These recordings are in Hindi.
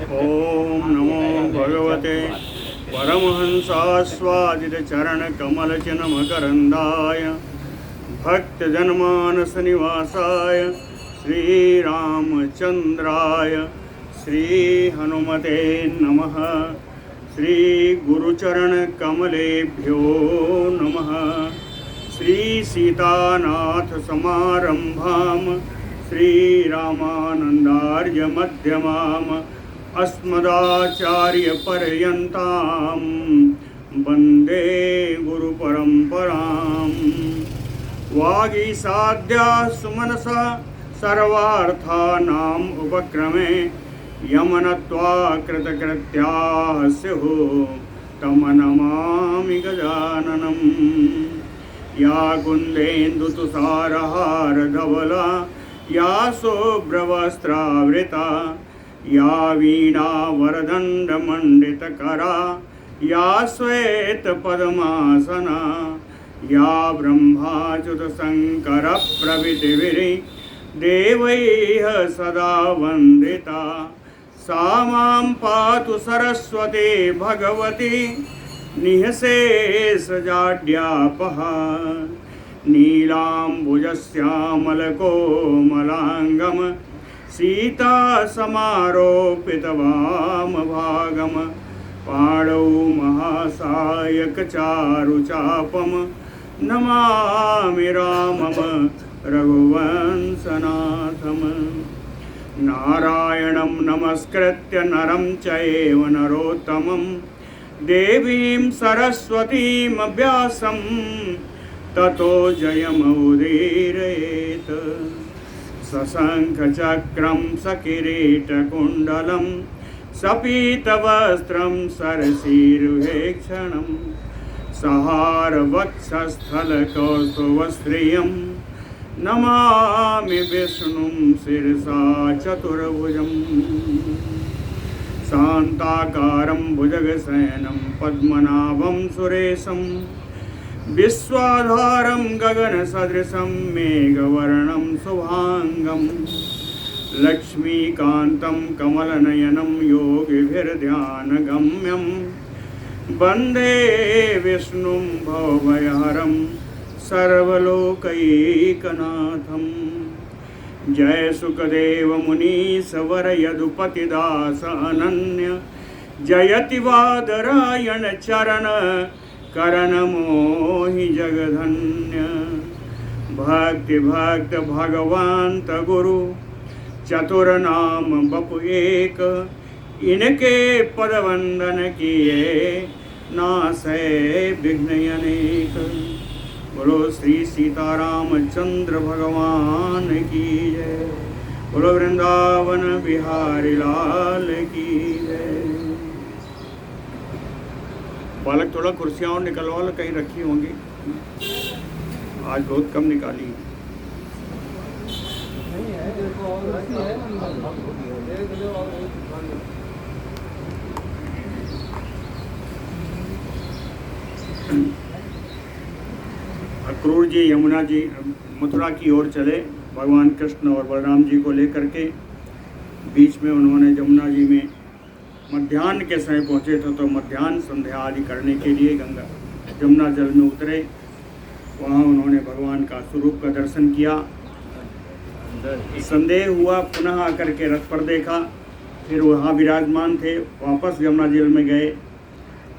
ओम नमो भगवते परमहंसास्वादितचरणकमलचिन्मकरन्दाय भक्तजनमानसनिवासाय श्रीरामचन्द्राय श्रीहनुमते नमः। श्रीगुरुचरणकमलेभ्यो नमः। श्रीसीतानाथसमारम्भां श्रीरामानन्दार्यमध्यमाम् अस्मदाचार्यपर्यन्तां वन्दे गुरुपरम्पराम्। वागीसाद्याः सुमनसा सर्वार्थानाम् उपक्रमे यमनत्वा कृतकृत्याः स्युः तं नमामि गजाननम्। या कुन्देन्दुतुषारहारधवला या शुभ्रवस्त्रावृता या वीणावरदण्डमण्डितकरा या श्वेतपद्मासना या ब्रह्माच्युतशङ्करप्रभृतिभिः देवैः सदा वन्दिता सा मां पातु सरस्वती भगवती निःशेषजाड्यापहा। नीलाम्बुजश्यामलकोमलाङ्गं सीतासमारोपितवामभागं पाणौ महासायकचारुचापं नमामि रामं रघुवंशनाथम्। नारायणं नमस्कृत्य नरं चैव नरोत्तमं देवीं सरस्वतीं व्यासं ततो जयमुदीरयेत्। सशङ्खचक्रं सकिरीटकुण्डलं सपीतवस्त्रं सरसीरुहेक्षणं सहारवक्षस्थलकौस्तुभश्रियं नमामि विष्णुं शिरसा चतुर्भुजम्। शान्ताकारं भुजगशयनं पद्मनाभं सुरेशं विश्वाधारं गगनसदृशं मेघवर्णं शुभांगं लक्ष्मीकान्तं कमलनयनं योगिभिर्ध्यानगम्यं वन्दे विष्णुं भवभयहरं सर्वलोकैकनाथम्। जय सुखदेव मुनीश्वर यदुपतिदास अनन्य जयति वादरायण चरण करण मोहि जगधन्य। भक्ति भक्त भगवंत गुरु चतुर्नाम बपु एक इनके पद वंदन किए नासै विघ्न अनेक। बोलो श्री सीतारामचंद्र भगवान की जय। बोलो वृंदावन बिहारी लाल की जय। बालक थोड़ा कुर्सियाँ और निकलवा लो, कहीं रखी होंगी, आज बहुत कम निकाली। अक्रूर जी यमुना जी मथुरा की ओर चले भगवान कृष्ण और बलराम जी को लेकर के। बीच में उन्होंने यमुना जी में मध्याह्न के समय पहुँचे थे, तो मध्याह्न संध्या आदि करने के लिए गंगा यमुना जल में उतरे। वहाँ उन्होंने भगवान का स्वरूप का दर्शन किया। संदेह हुआ, पुनः आकर के रथ पर देखा, फिर वहाँ विराजमान थे। वापस यमुना जल में गए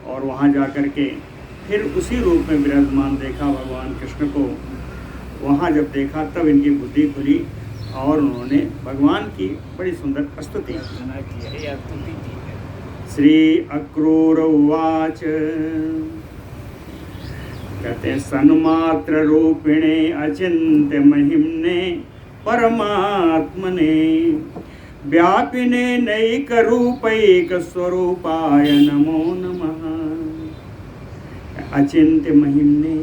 और वहाँ जा कर के फिर उसी रूप में विराजमान देखा भगवान कृष्ण को। वहाँ जब देखा तब इनकी बुद्धि खुली और उन्होंने भगवान की बड़ी सुंदर स्तुति। श्री अक्रूर उवाच कहते सन्मात्र रूपिणे अचिंत्य महिम्ने परमात्मने व्यापिने नैक रूपैक स्वरूपाय नमो नमः। अचिंत्य महिम्ने,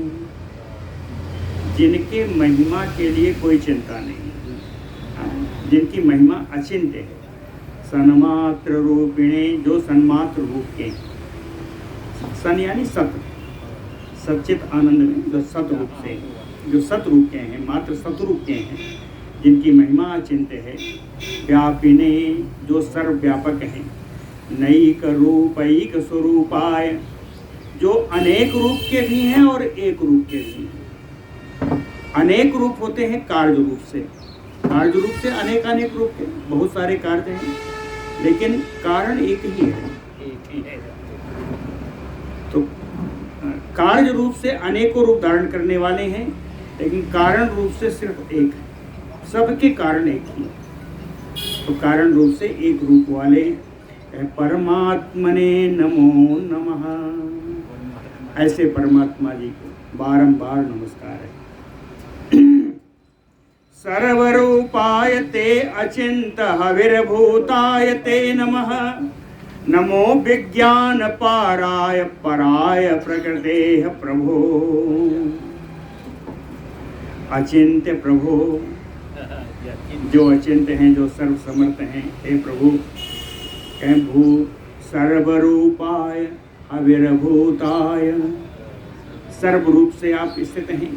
जिनके महिमा के लिए कोई चिंता नहीं, जिनकी महिमा अचिंत्य है। सन्मात्र रूपिणे, जो सन्मात्र रूप के, सन यानी सत, सच्चित आनंद में जो सत रूप से, जो सत रूप के हैं, मात्र सतरूप के हैं, जिनकी महिमा अचिंत्य है। व्यापिने, जो सर्वव्यापक हैं, नैक रूपैक स्वरूपाय, जो अनेक रूप के भी हैं और एक रूप के भी हैं। अनेक रूप होते हैं कार्य रूप से, कार्य रूप से अनेक अनेक रूप के बहुत सारे कार्य हैं, लेकिन कारण एक ही है। तो कार्य रूप से अनेकों रूप धारण करने वाले हैं, लेकिन कारण रूप से सिर्फ एक है। सबके कारण एक ही है। तो कारण रूप से एक रूप वाले परमात्मने नमो नमः, ऐसे परमात्मा जी को बारंबार नमस्कार है। सर्वरूपाय ते अचिंत हविर्भूताय ते नमः, नमो विज्ञान पाराय पराय प्रकृतेः प्रभो। अचिंत्य प्रभो, जो अचिंत्य हैं, जो सर्व समर्थ हैं, हे प्रभु। भू सर्वरूपाय हविर्भूताय, सर्व रूप से आप स्थित हैं।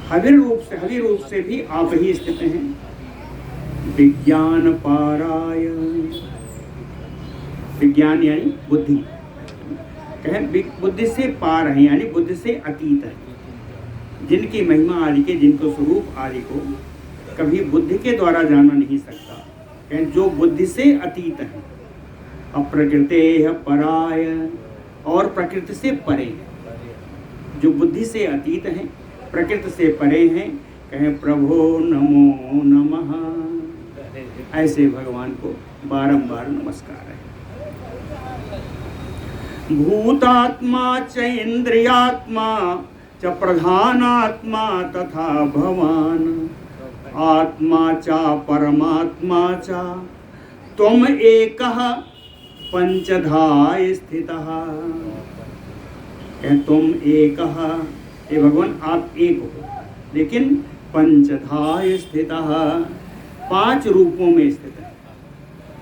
हविर रूप से भी आप ही स्थित हैं। विज्ञान पाराय, विज्ञान यानी बुद्धि, बुद्धि से पार है, यानी बुद्धि से अतीत है। जिनकी महिमा आदि के, जिनको स्वरूप आदि को कभी बुद्धि के द्वारा जाना नहीं सकता, जो बुद्धि से अतीत है। अप्रकृतेः पराय, और प्रकृति से परे है। जो बुद्धि से अतीत हैं, प्रकृति से परे हैं, कहें प्रभो नमो नमः। ऐसे भगवान को बारंबार नमस्कार है। भूतात्मा च इंद्रियात्मा च प्रधानात्मा तथा भवान, आत्मा चा परमात्मा चा त्वम एकः पंचधा स्थितः। तुम एकः, हे भगवान आप एक हो, लेकिन पंचधा स्थितः, पांच रूपों में स्थित है।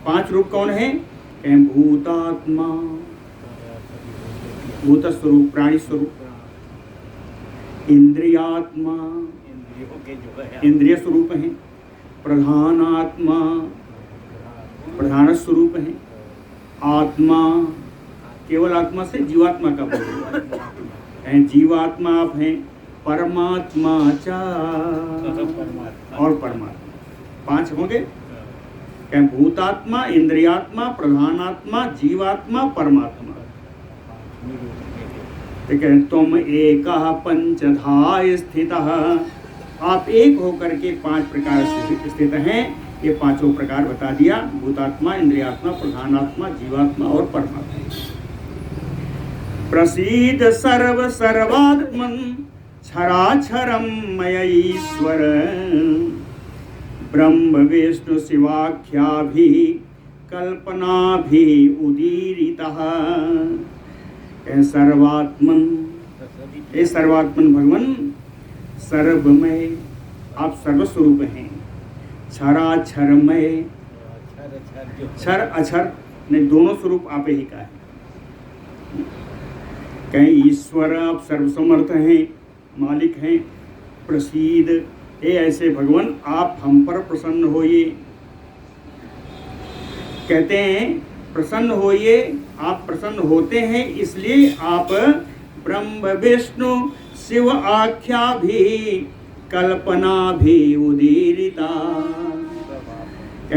पांच रूप कौन है? भूतात्मा, भूत स्वरूप प्राणी स्वरूप, इंद्रियात्मा इंद्रिय स्वरूप हैं, प्रधानात्मा प्रधान स्वरूप हैं, आत्मा केवल आत्मा से जीवात्मा का बोध है, जीवात्मा आप हैं, परमात्मा चा और परमात्मा, पांच होंगे। भूतात्मा, इंद्रियात्मा, प्रधानात्मा, जीवात्मा, परमात्मा। ठीक है, तुम एकः पंचधा स्थितः, आप एक होकर के पांच प्रकार से स्थित हैं। ये पांचों प्रकार बता दिया, भूतात्मा, इंद्रियात्मा, प्रधानात्मा, जीवात्मा और परमात्मा। प्रसीद सर्व सर्वात्मन क्षराक्षरम मय ईश्वर, ब्रह्म विष्णु शिवाख्याभि कल्पनाभि उदीरितः। सर्वात्मन, हे सर्वात्मन भगवान, सर्वमय आप सर्वस्वरूप हैं। क्षराक्षरमय, क्षर अक्षर ने दोनों स्वरूप आप ही का है। कहीं ईश्वर आप सर्वसमर्थ हैं, मालिक हैं। प्रसीद, हे ऐसे भगवान आप हम पर प्रसन्न होइए। कहते हैं प्रसन्न होइए, आप प्रसन्न होते हैं इसलिए आप ब्रह्म विष्णु शिव आख्या भी कल्पना भी उदीरिता।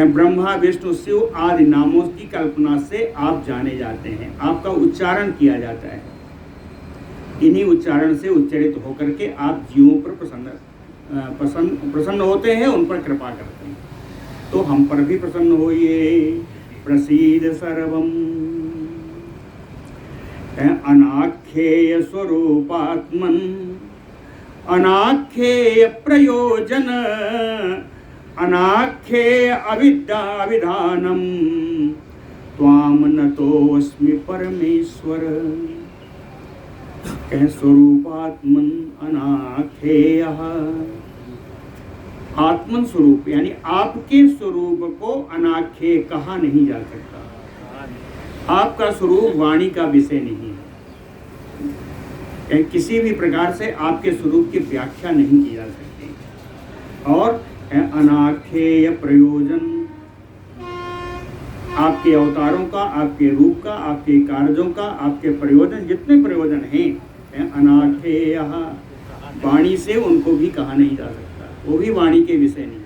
ब्रह्मा विष्णु शिव आदि नामों की कल्पना से आप जाने जाते हैं, आपका उच्चारण किया जाता है। इन्हीं उच्चारण से उच्चरित होकर के आप जीवों पर प्रसन्न होते हैं, उन पर कृपा करते हैं। तो हम पर भी प्रसन्न होइए। प्रसीद सर्वम, अनाख्येय स्वरूपात्मन अनाख्येय प्रयोजन अनाख्येय अविद्याविधानम त्वाम नतोऽस्मि परमेश्वर। कह स्वरूपात्मन अनाख्येयः, आत्मन स्वरूप यानी आपके स्वरूप को अनाख्येय कहा नहीं जा सकता। आपका स्वरूप वाणी का विषय नहीं है, किसी भी प्रकार से आपके स्वरूप की व्याख्या नहीं की जा सकती। और अनाख्येय प्रयोजन, आपके अवतारों का, आपके रूप का, आपके कार्यों का, आपके प्रयोजन, जितने प्रयोजन हैं अनाख्य, वाणी से उनको भी कहा नहीं जा सकता, वो भी वाणी के विषय नहीं है।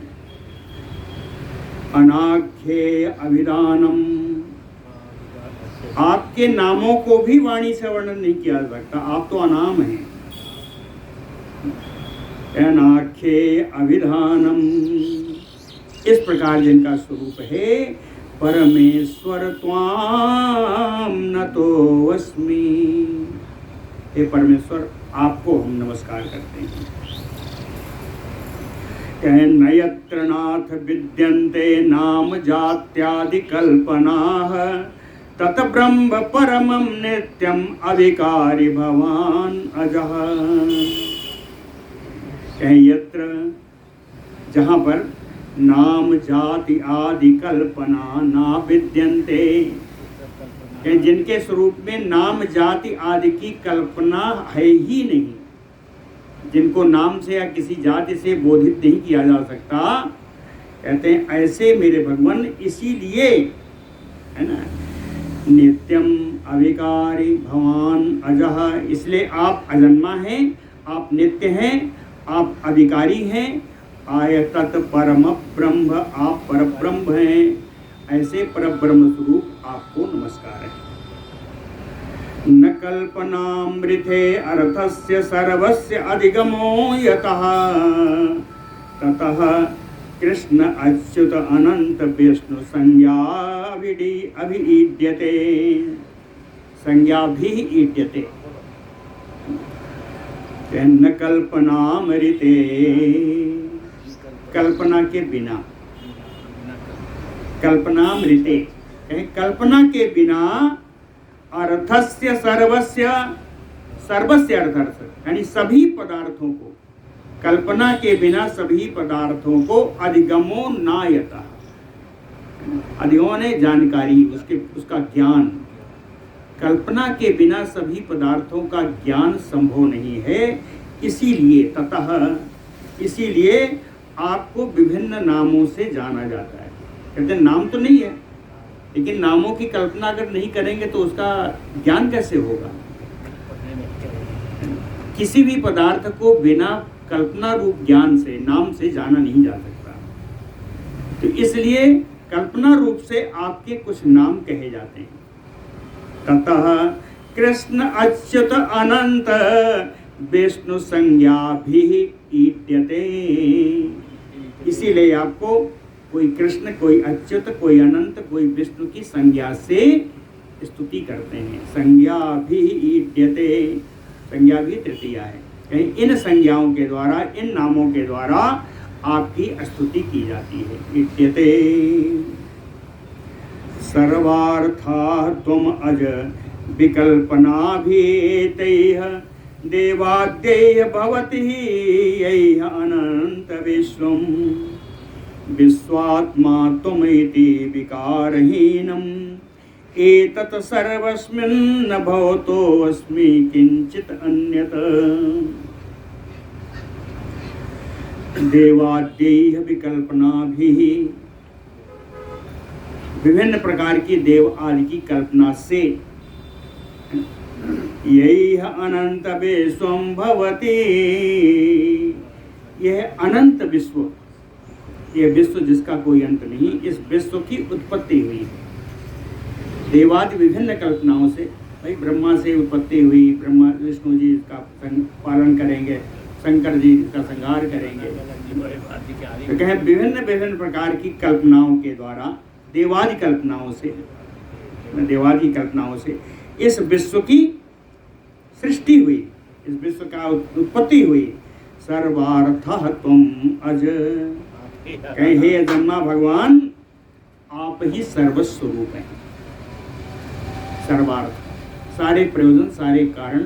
अनाख्य अभिधानम, आपके नामों को भी वाणी से वर्णन नहीं किया जा सकता, आप तो अनाम हैं। अनाख्य अभिधानम, इस प्रकार जिनका स्वरूप है, परमेश्वर त्वाम नतोऽस्मि, हे परमेश्वर आपको हम नमस्कार करते हैं। न यत्र नाथ विद्यन्ते नाम जात्यादि कल्पनाः, तत ब्रह्म परमं नित्यं अविकारी भवान अजः। यत्र, जहाँ पर नाम जाति आदि कल्पना ना विद्यन्ते, जिनके स्वरूप में नाम जाति आदि की कल्पना है ही नहीं, जिनको नाम से या किसी जाति से बोधित नहीं किया जा सकता, कहते हैं ऐसे मेरे भगवान, इसीलिए है ना, नित्यम अविकारी भवान अजः, इसलिए आप अजन्मा हैं, आप नित्य हैं, आप अविकारी हैं। आयतत परम ब्रह्म, आप परब्रह्म हैं, ऐसे परब्रह्म स्वरूप आपको नमस्कार है। न कल्पनामृते अर्थस्य सर्वस्य अधिगमो यतः, ततः कृष्ण अच्युत अनंत विष्णु संज्ञा अभिईड्यते, संज्ञा भी ईड्यते। न कल्पनामृते, कल्पना के बिना, कल्पनामृते, कल्पना के बिना, अर्थस्य सर्वस्य, सर्वस्य अर्थ यानी सभी पदार्थों को, कल्पना के बिना सभी पदार्थों को अधिगमो नायता, अधिगमो ने जानकारी, उसका ज्ञान, कल्पना के बिना सभी पदार्थों का ज्ञान संभव नहीं है। इसीलिए ततः, इसीलिए आपको विभिन्न नामों से जाना जाता है। कहते हैं नाम तो नहीं है, लेकिन नामों की कल्पना अगर नहीं करेंगे तो उसका ज्ञान कैसे होगा। किसी भी पदार्थ को बिना कल्पना रूप ज्ञान से, नाम से जाना नहीं जा सकता। तो इसलिए कल्पना रूप से आपके कुछ नाम कहे जाते हैं। ततः कृष्ण अच्युत अनंत विष्णु संज्ञा भी ईड्यते, इसीलिए आपको कोई कृष्ण, कोई अच्युत, कोई अनंत, कोई विष्णु की संज्ञा से स्तुति करते हैं। संज्ञा भी ईड्यते, संज्ञा भी तृतीया है, कहीं इन संज्ञाओं के द्वारा, इन नामों के द्वारा आपकी स्तुति की जाती है। ईड्यते सर्वार्था त्वम अज विकल्पनाभितैः देवाद्यैः भवति यैः अनंत विश्वम् विश्वात्मा त्वमिति विकारहीनम् एतत् सर्वस्मिन् भवतोऽस्मि किंचित् अन्यत्। देवाद्यैः विकल्पनाभिः, विभिन्न प्रकार की देव आदि की कल्पना से, यैः अनंत विश्वं भवति, यह अनंत विश्व, यह विश्व जिसका कोई अंत नहीं, इस विश्व की उत्पत्ति हुई है देवादि विभिन्न कल्पनाओं से। भाई ब्रह्मा से उत्पत्ति हुई, ब्रह्मा विष्णु जी इसका पालन करेंगे, शंकर जी इसका संहार करेंगे। तो कहें विभिन्न विभिन्न प्रकार की कल्पनाओं के द्वारा, देवादि कल्पनाओं से, देवादि कल्पनाओं से इस विश्व की सृष्टि हुई, इस विश्व का उत्पत्ति हुई। सर्वार्थः त्वम अज, कहें हे जन्मा भगवान आप ही सर्वस्वरूप हैं। सर्वार्थ, सारे प्रयोजन, सारे कारण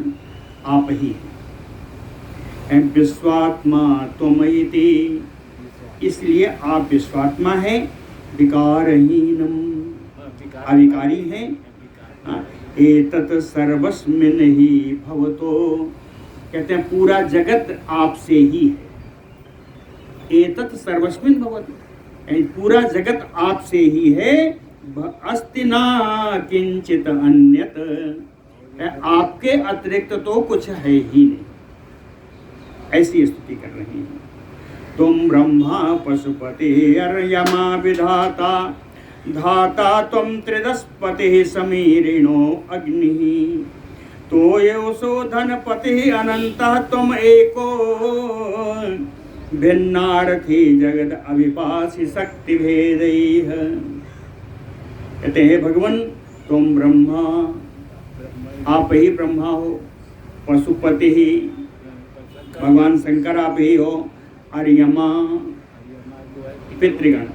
आप ही हैं। विश्वात्मा त्वमिति, इसलिए आप विश्वात्मा हैं, विकारहीनम, अविकारी हैं। एतत् सर्वस्मिन् ही भवतो, कहते हैं पूरा जगत आपसे ही है। एतत् सर्वस्मिन् भवतो, पूरा जगत आपसे ही है। अस्ति ना किंचित अन्यत, आपके अतिरिक्त तो कुछ है ही नहीं, ऐसी स्तुति कर रही हैं। तुम ब्रह्मा पशुपति अर्यमा विधाता, धाता तुम त्रिदस्पति समीरिणो अग्नि, तोयोसो धनपति अनंत तुम एको, भिन्नार्थी जगद अविपासी शक्ति भेदैः। कहते हैं भगवान तुम ब्रह्मा, आप ही ब्रह्मा हो, पशुपति ही भगवान शंकर आप ही हो, और यमा पितृगण,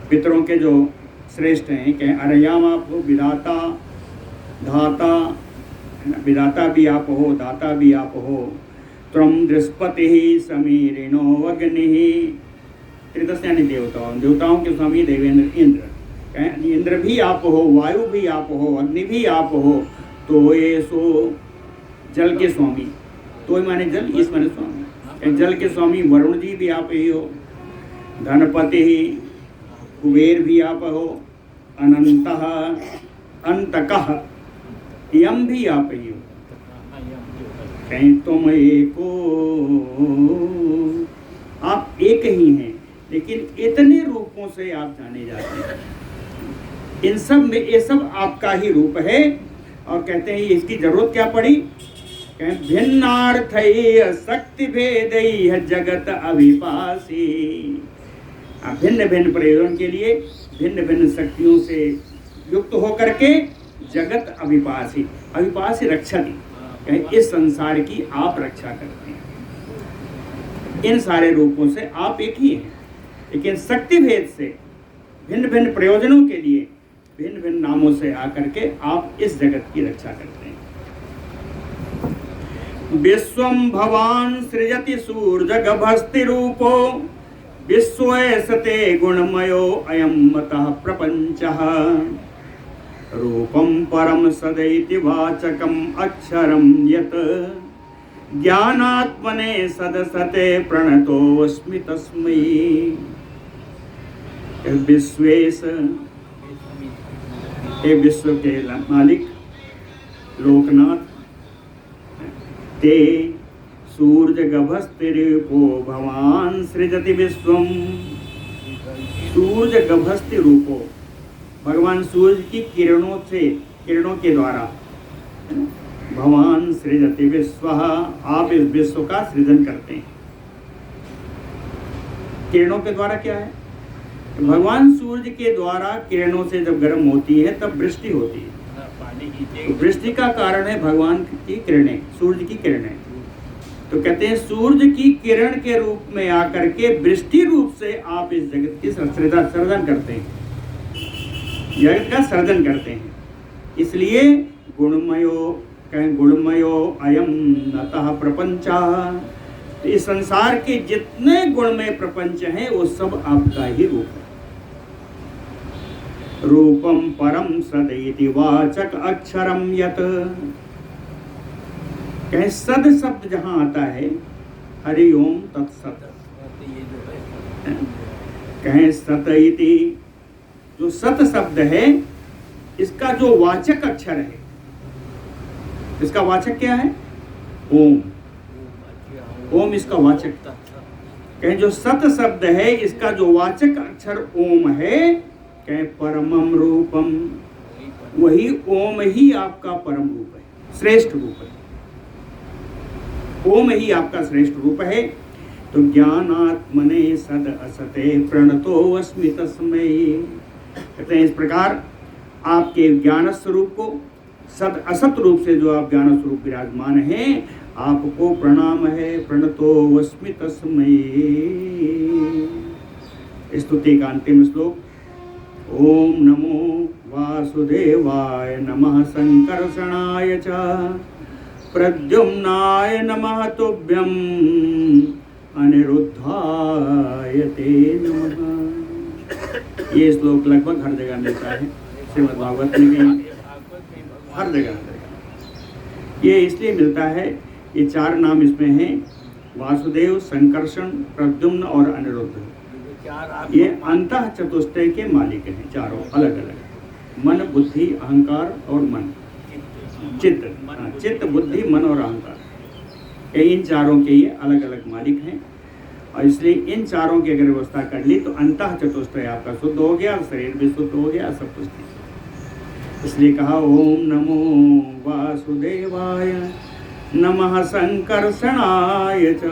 पितरों के जो श्रेष्ठ हैं, कहें अरयाम आप हो, विधाता धाता, विधाता भी आप हो, दाता भी आप हो, त्वम दृष्पति ही समीरिणो अग्नि, त्रिदश यानी देवताओं, देवताओं के स्वामी देवेंद्र इंद्र, कहें इंद्र भी आप हो, वायु भी आप हो, अग्नि भी आप हो, तो ये सो जल के स्वामी, तो माने जल, इस माने स्वामी, जल के स्वामी वरुण जी भी आप ही हो, धनपति ही कुबेर भी आप हो, अनंतः अंतकः यम भी आप ही हो, कहीं तुम एको, आप एक ही हैं, लेकिन इतने रूपों से आप जाने जाते हैं, इन सब में ये सब आपका ही रूप है। और कहते हैं इसकी जरूरत क्या पड़ी, कहें भिन्नार्थ शक्ति भेद जगत अभिपासी, भिन्न भिन्न प्रयोजन के लिए भिन्न भिन्न शक्तियों से युक्त होकर के जगत अभिपासी, अभिपासी रक्षति, कहें इस संसार की आप रक्षा करते हैं। इन सारे रूपों से आप एक ही हैं, लेकिन शक्ति भेद से भिन्न भिन्न प्रयोजनों के लिए भिन्न भिन्न नामों से आकर के आप इस जगत की रक्षा करते हैं। विश्वम भवान सृजति सूर्यगभस्ति रूपो, विश्वसते गुणमयो अयं मतः प्रपंचः, रूपम परम सदैति वाचकम अक्षरम यत्, ज्ञानात्मने सदसते प्रणतोऽस्मि तस्मै। विश्वेश, हे विश्व के मालिक लोकनाथ, ते सूर्य गभस्तिरूपो भवान सृजति विश्वम, सूर्य गभस्ति रूपो, भगवान सूर्य की किरणों से, किरणों के द्वारा भगवान सृजति विश्व, आप इस विश्व का सृजन करते हैं। किरणों के द्वारा क्या है, भगवान सूर्य के द्वारा किरणों से जब गर्म होती है तब वृष्टि होती है, तो वृष्टि का कारण है भगवान की किरणें, सूर्य की किरणें। तो कहते हैं सूर्य की किरण के रूप में आकर के वृष्टि रूप से आप इस जगत की सृजन करते हैं, जगत का सर्जन करते हैं। इसलिए गुणमयो, कहें गुणमयो अयम नतः प्रपंचा, तो इस संसार के जितने गुणमय प्रपंच हैं वो सब आपका ही रूप है। रूपम परम सदैति वाचक अक्षरम यत, कहें सद शब्द जहां आता है, हरि ओम तत्सत, कहें सत इति, जो सत शब्द है इसका जो वाचक अक्षर है, इसका वाचक क्या है, ओम, ओम इसका वाचक। कहें जो सत शब्द है इसका जो वाचक अक्षर ओम है, कहें परमम रूपम, वही ओम ही आपका परम रूप है, श्रेष्ठ रूप है, ओम ही आपका श्रेष्ठ रूप है। तो ज्ञानात्मने सद असते प्रणतो अस्मि तस्मै, कहते हैं इस प्रकार आपके ज्ञान स्वरूप को, सद असत रूप से जो आप ज्ञान स्वरूप विराजमान हैं, आपको प्रणाम है, प्रणतो अस्मि तस्मै। स्तुति का अंतिम श्लोक, ओम नमो वासुदेवाय नमः संकर्षणाय च, प्रद्युम्नाय नमः तुभ्यं अनिरुद्धाय ते नमः। ये श्लोक लगभग हर जगह मिलता है, श्रीमद् भागवत में भी हर जगह ये इसलिए मिलता है, ये चार नाम इसमें हैं, वासुदेव, संकर्षण, प्रद्युम्न और अनिरुद्ध। ये अंतः चतुष्टय के मालिक हैं, चारों अलग अलग, मन बुद्धि अहंकार और मन, चित्त, चित्त बुद्धि मन और अहंकार, इन चारों के ये अलग अलग मालिक हैं। और इसलिए इन चारों की अगर व्यवस्था कर ली तो अंतः चतुष्टय आपका शुद्ध हो गया, शरीर भी शुद्ध हो गया, सब कुछ ठीक। इसलिए कहा ओम नमो वासुदेवाय नमः संकर्षणाय च,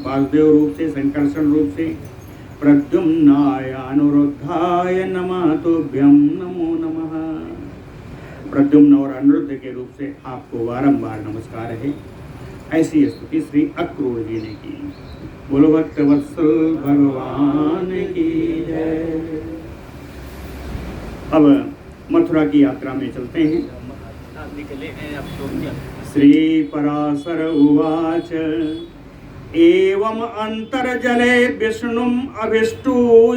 वासुदेव रूप से संकर्षण रूप से, प्रद्युम्नाय अनुरुद्धाय नमः तुभ्यं नमो नमः। प्रद्युम्न और अनिरुद्ध के रूप से आपको बारंबार नमस्कार है। ऐसी स्तुति श्री अक्रूर जी ने की। बोलो भक्तवत्सल भगवान की जय। अब मथुरा की यात्रा में चलते हैं। श्री पराशर उवाच एवं अंतर्जले विष्णुम अभिष्टु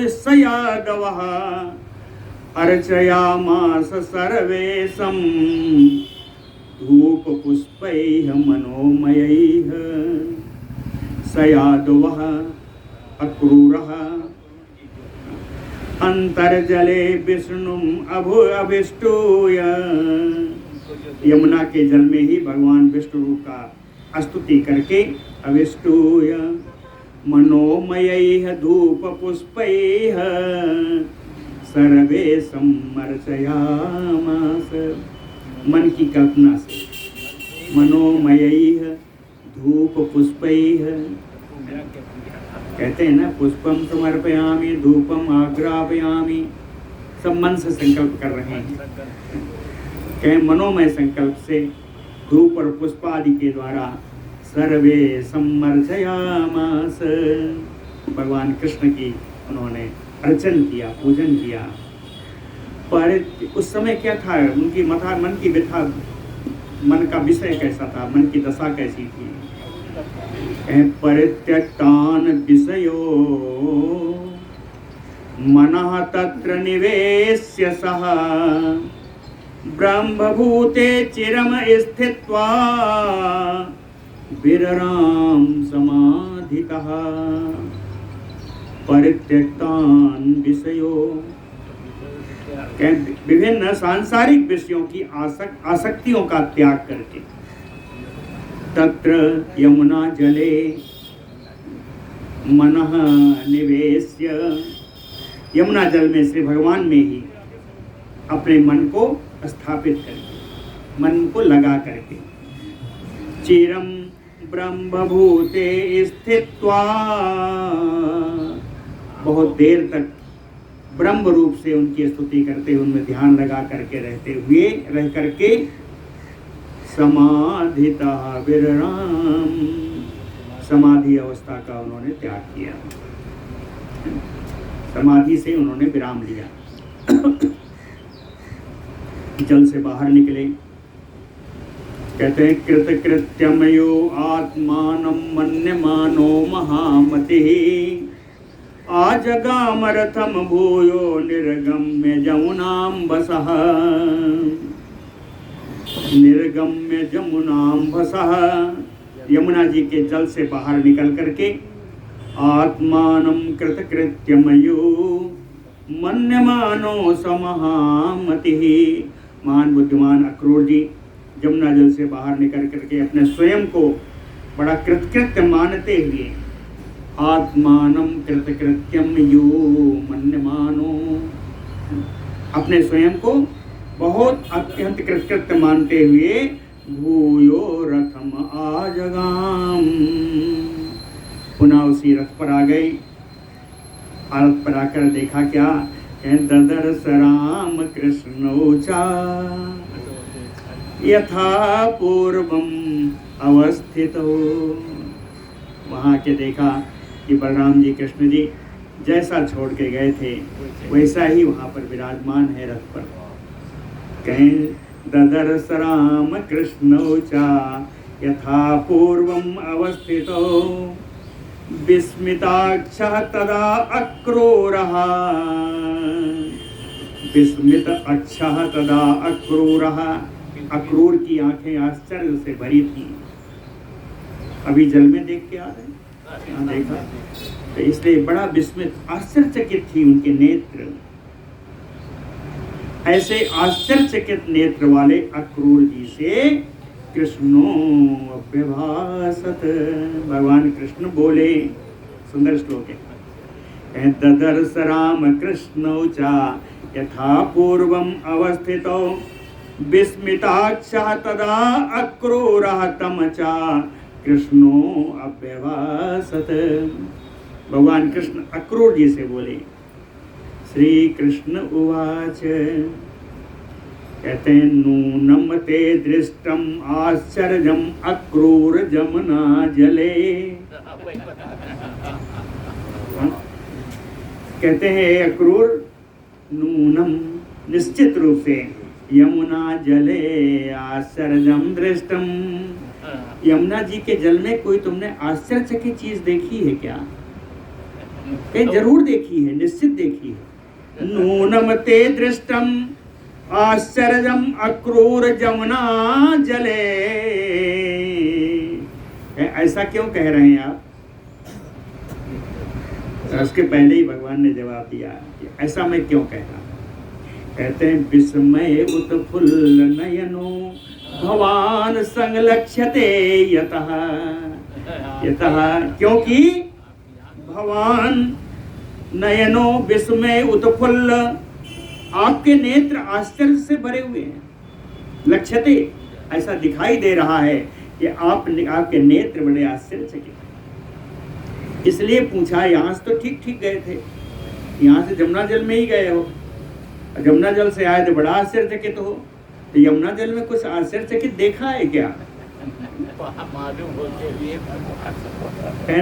स यादवः अर्चयामास सर्वेशं धूपपुष्पैः मनोमयैः स यादवः अक्रूरः अंतर्जले विष्णुम अभिष्टूय। यमुना के जल में ही भगवान विष्णु रूप का स्तुति करके अभिष्टूय मनोमयैः धूपपुष्पैः सर्वेशं अर्चयामास। मन की कल्पना से मनोमयैः धूपपुष्पैः, कहते हैं ना पुष्पम समर्पयामि धूपम आग्रापयामि, सब मन से संकल्प कर रहे हैं। कहें मनोमय संकल्प से धूप और पुष्प आदि के द्वारा सर्वे समर्चयामास, भगवान कृष्ण की उन्होंने अर्चन किया, पूजन किया। पर उस समय क्या था, उनकी मन की व्यथा, मन का विषय कैसा था, मन की दशा कैसी थी। परित्यक्तान विषयो मनः तत्र निवेश्य सः ब्रह्मभूते चिरम स्थित्वा विरराम समाधितः। परित्यक्तान विषयो, विभिन्न सांसारिक विषयों की आसक्तियों का त्याग करके, तत्र यमुना जले मनः निवेश्य, यमुना जल में श्री भगवान में ही अपने मन को स्थापित करके, मन को लगा करके, चिरम ब्रह्मभूते स्थित्वा, बहुत देर तक ब्रह्म रूप से उनकी स्तुति करते हुए, उनमें ध्यान लगा करके रहते हुए, रह करके समाधिता विराम, समाधि अवस्था का उन्होंने त्याग किया, समाधि से उन्होंने विराम लिया। जल से बाहर निकले, कहते हैं कृतकृत्यमयो आत्मानं मन्यमानो महामतिः आजगामरथम भूयो निर्गम्य जमुनाम्बसः। निर्गम्य जमुनाम्बसः, यमुना जी के जल से बाहर निकल करके आत्मानं कृतकृत्यमयो मन्यमानो समहामतिः, महान बुद्धिमान अक्रूर जी यमुना जल से बाहर निकल करके अपने स्वयं को बड़ा कृतकृत्य मानते हुए, आत्मानं कृतकृत्यम यो मन्यमानो, अपने स्वयं को बहुत अत्यंत कृतकृत्य मानते हुए भूयो रथम आजगाम, पुनः उसी रथ पर आ गए। रथ पर आकर देखा क्या, ददर्श राम कृष्णोचा यथा पूर्वम अवस्थितो। वहाँ के देखा कि बलराम जी कृष्ण जी जैसा छोड़ के गए थे वैसा ही वहाँ पर विराजमान है रथ पर। कहें ददर्श राम कृष्णोचा यथा पूर्वम अवस्थितो विस्मिताक्षः तदा अक्रूरः। विस्मित अक्षः तदा अक्रूरः, अक्रूर की आंखें आश्चर्य से भरी थी। अभी जल में देख के आ रहे हैं, देखा तो इसलिए बड़ा विस्मित आश्चर्यचकित थी उनके नेत्र। ऐसे आश्चर्यचकित नेत्र वाले अक्रूर जी से कृष्णो अभ्यभासत, भगवान कृष्ण बोले। सुंदर श्लोक है। ददर्श राम कृष्णौ च यथा पूर्वम अवस्थितो विस्मिताक्षः तदा अक्रूरः तम च कृष्णो अभ्यभासत। भगवान कृष्ण अक्रूर जी से बोले। श्री कृष्ण उवाच, कहते हैं नूनम ते दृष्टम आश्चर्यम अक्रूर जमुना जले। कहते हैं अक्रूर, नूनम निश्चित रूप से, यमुना जले आश्चर्यम दृष्टम, यमुना जी के जल में कोई तुमने आश्चर्यचकित चीज देखी है क्या? कहीं जरूर देखी है, निश्चित देखी है। नूनम ते दृष्टम आश्चर्यम अक्रूर जमुना जले। ऐसा क्यों कह रहे हैं आप? उसके पहले ही भगवान ने जवाब दिया कि ऐसा मैं क्यों कह रहा हूं। कहते हैं विस्मय उत्फुल्ल नयनो भवान संलक्ष्यते यतः, क्योंकि भगवान नयनो विस्मय उत्फुल्ल, आपके नेत्र आश्चर्य से भरे हुए हैं। लक्ष्यते, ऐसा दिखाई दे रहा है कि आपके नेत्र बड़े आश्चर्यचकित हैं। इसलिए पूछा, यहाँ से तो ठीक ठीक गए थे, यहाँ से जमुना जल में ही गए हो, जमुना जल से आए तो बड़ा आश्चर्यचकित हो, तो यमुना जल में कुछ आश्चर्यचकित देखा है क्या?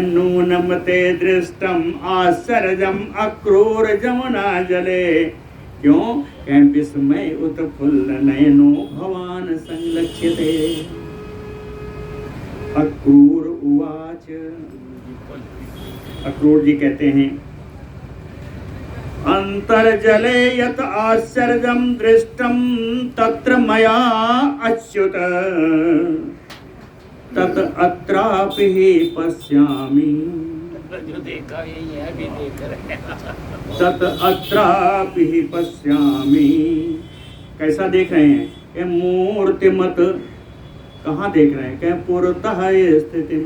नूनम ते दृष्टम आश्चर्यम अक्रूर जमुना जले, क्यों? विस्मय उत्फुल्ल नयनो भवान संलक्ष्यते। अक्रूर उवाच, अक्रूर जी कहते हैं अंतर्जले यत आश्चर्यम दृष्टम तत्र मया अच्युत तत अत्रापि पश्यामि, जो देखा ये भी देख रहे हैं। तत अत्रापि पश्यामि, कैसा देख रहे हैं? ये मूर्तिमत, कहाँ देख रहे हैं? क्या पुरतः स्थिति,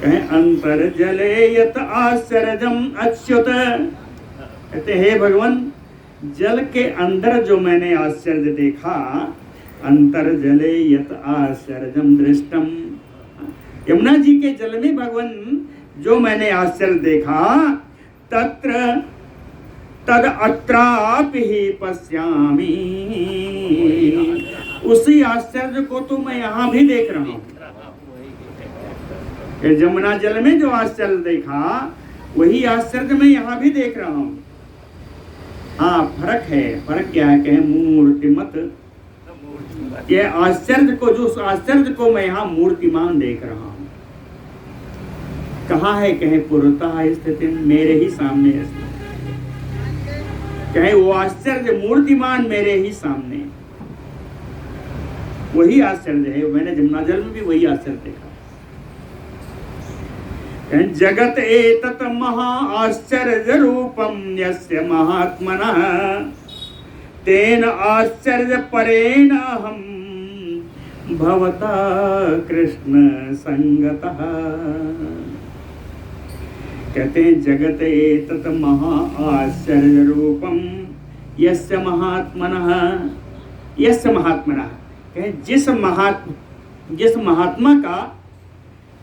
कहें अंतर्जले यत आश्चर्यम अच्युत। कहते हे भगवान, जल के अंदर जो मैंने आश्चर्य देखा, अंतर्जले यत आश्चर्यम दृष्टम, यमुना जी के जल में भगवान जो मैंने आश्चर्य देखा, तत्र तद अत्रापि पश्यामि, उसी आश्चर्य को तो मैं यहाँ भी देख रहा हूँ। जमुना जल में जो आश्चर्य देखा, वही आश्चर्य मैं यहाँ भी देख रहा हूँ। हाँ, फर्क है। फर्क क्या है? कहे मूर्तिमत, ये आश्चर्य को, जो आश्चर्य को मैं यहाँ मूर्तिमान देख रहा हूँ। कहाँ है? कहे पुरतः स्थिति, मेरे ही सामने है। कहे वो आश्चर्य मूर्तिमान मेरे ही सामने, वही आश्चर्य है। मैंने जमुना जल में भी वही आश्चर्य देखा। जगत एतत् महा आश्चर्य रूपम यस्य महात्मनः तेन आश्चर्य परेण अहम भवता कृष्ण संगतः। कहते हैं जगत एतत् महा आश्चर्य रूपम यस्य महात्मनः, यस्य महात्मनः, कहे जिस महात्मा का,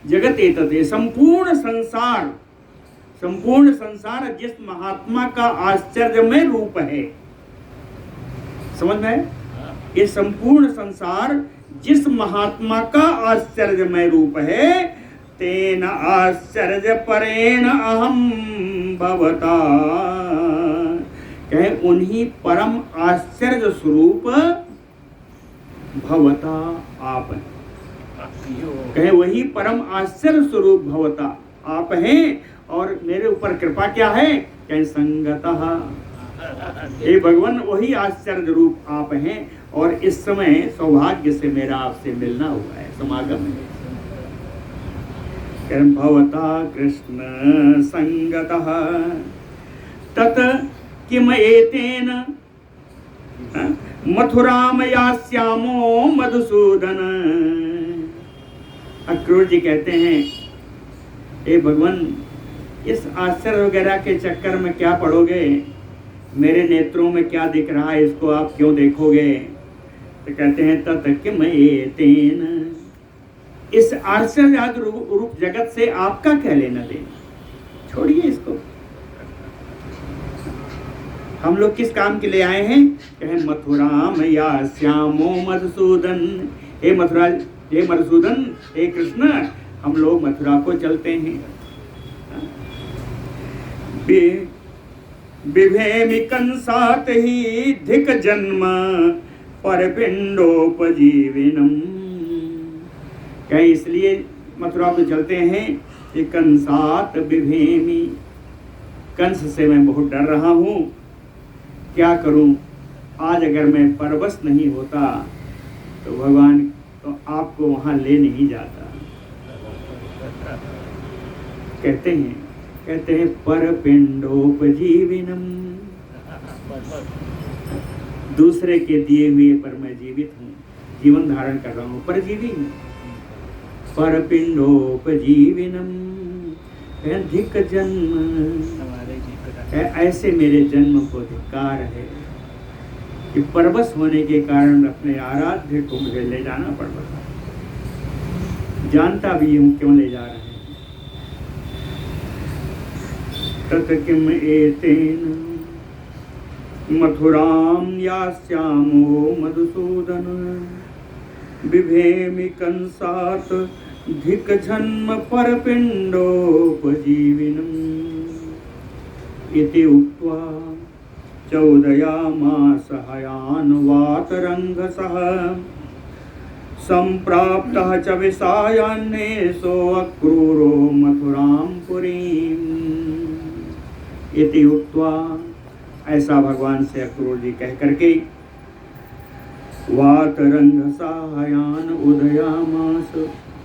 जगत एतत्, संपूर्ण संसार जिस महात्मा का आश्चर्यमय रूप है। समझ में? ये संपूर्ण संसार जिस महात्मा का आश्चर्यमय रूप है, तेन आश्चर्य परेण अहम भवता, कहे उन्हीं परम आश्चर्य स्वरूप भवता आप हैं। कहे वही परम आश्चर्य स्वरूप भवता आप हैं, और मेरे ऊपर कृपा क्या है? कहे संगतः, हे भगवान वही आश्चर्य रूप आप हैं, और इस समय सौभाग्य से मेरा आपसे मिलना हुआ है, समागम है। भवता कृष्ण संगतः तत किम एतेन मथुराम यास्यामो मधुसूदन। अक्रूर जी कहते हैं, हे भगवान, इस आश्चर्य वगैरह के चक्कर में क्या पड़ोगे? मेरे नेत्रों में क्या दिख रहा है, इसको आप क्यों देखोगे? तो कहते हैं, तत किम एतेन, इस आश्चर्याद रूप जगत से आपका क्या लेना देना? छोड़िए इसको। हम लोग किस काम के लिए आए हैं? कहें मथुराम यास्यामो मधुसूदन, हे मथुरा, हे मधुसूदन, हे कृष्ण, हम लोग मथुरा को चलते हैं। बिभेमि कंसात ही धिक जन्म पर पिंडोपजीविनम। क्या इसलिए मथुरा को चलते हैं कि कंसात बिभेमि, कंस से मैं बहुत डर रहा हूँ। क्या करूं? आज अगर मैं परवश नहीं होता तो भगवान तो आपको वहां ले नहीं जाता। कहते हैं पर पिंडोपजीविनम, दूसरे के दिए हुए पर मैं जीवित हूँ, जीवन धारण कर रहा हूँ, परजीवी हूँ। पर पिंडोपजीविनम धिक जन्म, ऐसे मेरे जन्म को धिक्कार है कि परवश होने के कारण अपने आराध्य को मुझे ले जाना पड़ रहा। जानता भी हूँ क्यों ले जा रहे हैं। तत किम एतेन मथुराम यास्यामो मधुसूदन बिभेमि कंसात धिक जन्म पर पिंडोपजीविनम। इति उक्त्वा चौदयामास हयान वातरंगसः संप्राप्तः च विषायान्ने सो अक्रूरो मथुरां पुरीम्। इति उक्त्वा, ऐसा भगवान से अक्रूर जी कह करके वातरंगसा हयान उदयामास,